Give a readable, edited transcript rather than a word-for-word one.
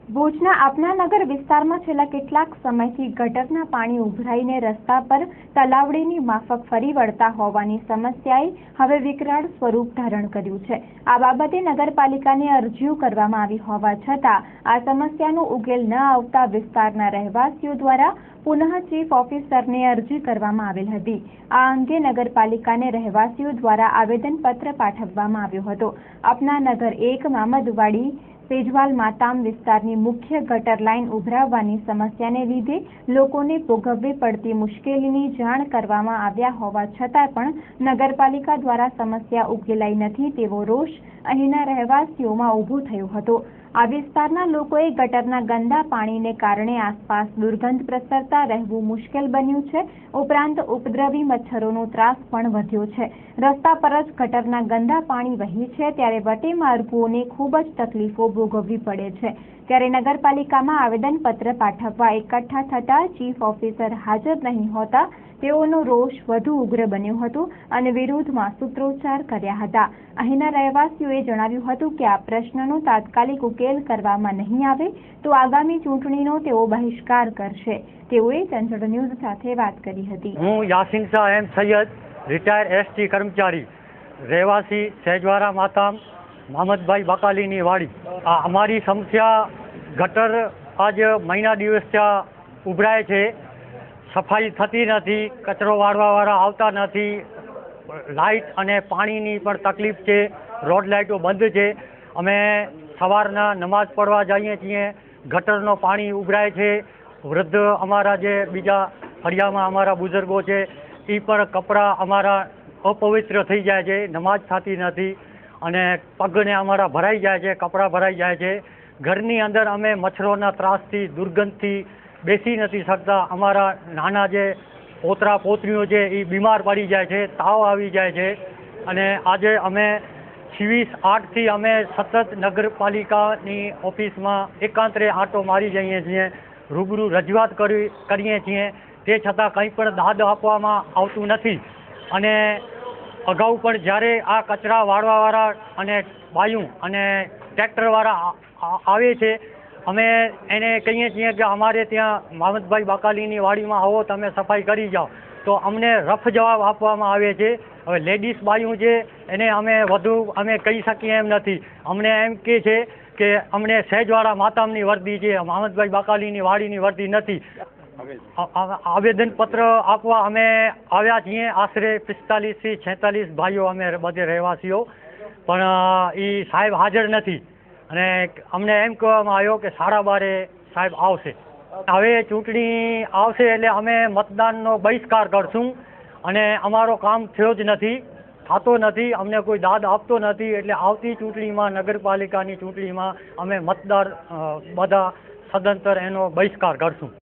ભુજના આપનાનગર વિસ્તારમાં છેલ્લા કેટલાક સમયથી ગટરના પાણી ઉભરાઈને રસ્તા પર તલાવડીની માફક ફરી વળતા હોવાની સમસ્યાએ હવે વિકરાળ સ્વરૂપ ધારણ કર્યું છે। આ બાબતે નગરપાલિકાને અરજીઓ કરવામાં આવી હોવા છતાં આ સમસ્યાનો ઉકેલ ન આવતા વિસ્તારના રહેવાસીઓ દ્વારા પુનઃ ચીફ ઓફિસરને અરજી કરવામાં આવેલ હતી। આ અંગે નગરપાલિકાને રહેવાસીઓ દ્વારા આવેદનપત્ર પાઠવવામાં આવ્યો હતો। આપનાનગર 1 મામદવાડી સેજવાલ માતામ વિસ્તારની મુખ્ય ગટર લાઇન ઉભરાવવાની સમસ્યાને લીધે લોકોને ભોગવવી પડતી મુશ્કેલીની જાણ કરવામાં આવ્યા હોવા છતાં પણ નગરપાલિકા દ્વારા સમસ્યા ઉકેલાઈ નથી તેવો રોષ અહીંના રહેવાસીઓમાં ઊભો થયો હતો। આ વિસ્તારના લોકોએ ગટરના ગંદા પાણીને કારણે આસપાસ દુર્ગંધ પ્રસરતા રહેવું મુશ્કેલ બન્યું છે। ઉપરાંત ઉપદ્રવી મચ્છરોનો ત્રાસ પણ વધ્યો છે। રસ્તા પર જ ગટરના ગંદા પાણી વહી છે ત્યારે વટેમાર્ગુઓને ખૂબ જ તકલીફો ભોગવવી પડે છે। ત્યારે નગરપાલિકામાં આવેદનપત્ર પાઠવવા એકઠા થતા ચીફ ઓફિસર હાજર નહીં હોતા તેઓનો રોષ વધુ ઉગ્ર બન્યો હતો અને વિરોધમાં સૂત્રોચ્ચાર કર્યા હતા। અહીંના રહેવાસીઓએ જણાવ્યું હતું કે આ પ્રશ્નનો તાત્કાલિક ઉકેલ કરવામાં નહીં આવે તો આગામી ચૂંટણીનો તેઓ બહિષ્કાર કરશે। તેઓએ ચંચળ ન્યૂઝ સાથે વાત કરી હતી। હું યાસીન શાહ એમ સૈયદ, રિટાયર એસટી કર્મચારી, રહેવાસી સેજવારા માતામ, મહમદભાઈ બકાલીની વાડી। આ અમારી સમસ્યા ગટર આજ મહિના દિવસ ત્યાં ઉભરાય છે, સફાઈ થતી નથી, કચરો વાળવાવાળા આવતા નથી, લાઇટ અને પાણીની પણ તકલીફ છે, રોડ લાઇટો બંધ છે। અમે સવારના નમાઝ પડવા જઈએ છીએ, ગટરનો પાણી ઉભરાય છે। વૃદ્ધ અમારા જે બીજા ફળિયામાં અમારા બુઝુર્ગો છે એ પણ કપડાં અમારા અપવિત્ર થઈ જાય છે, નમાઝ થતી નથી અને પગને અમારા ભરાઈ જાય છે, કપડાં ભરાઈ જાય છે। ઘરની અંદર અમે મચ્છરોના ત્રાસથી, દુર્ગંધથી બેસી નથી શકતા। અમારા નાના જે પોતરા પોતરીઓ છે એ બીમાર પડી જાય છે, તાવ આવી જાય છે અને આજે અમે 26/8થી અમે સતત નગરપાલિકાની ઓફિસમાં એકાંતરે આંટો મારી જઈએ છીએ, રૂબરૂ રજૂઆત કરીએ છીએ, તે છતાં કંઈ પણ દાદ આપવામાં આવતું નથી। અને અગાઉ પણ જ્યારે આ કચરા વાળવાવાળા અને બાયું અને ટ્રેક્ટરવાળા આવે છે અમે એને કહીએ છીએ કે અમારે ત્યાં મહમદભાઈ બકાલીની વાડીમાં આવો, તમે સફાઈ કરી જાઓ, તો અમને રફ જવાબ આપવામાં આવે છે। હવે લેડીઝ બાયું છે એને અમે વધુ કહી શકીએ એમ નથી। અમને એમ કહે છે કે અમને સેજવાળા માતામની વર્દી છે, મહમદભાઈ બકાલીની વાડીની વર્દી નથી। આવેદનપત્ર આપવા અમે આવ્યા છીએ, આશરે 45થી 46 ભાઈઓ અમે બધે રહેવાસીઓ, પણ એ સાહેબ હાજર નથી અને અમને એમ કહેવામાં આવ્યો કે 12:30 સાહેબ આવશે। હવે ચૂંટણી આવશે એટલે અમે મતદાનનો બહિષ્કાર કરશું અને અમારો કામ થયો જ નથી, થતો નથી, અમને કોઈ દાદ આપતો નથી, એટલે આવતી ચૂંટણીમાં નગરપાલિકાની ચૂંટણીમાં અમે મતદાર બધા સદંતર એનો બહિષ્કાર કરશું।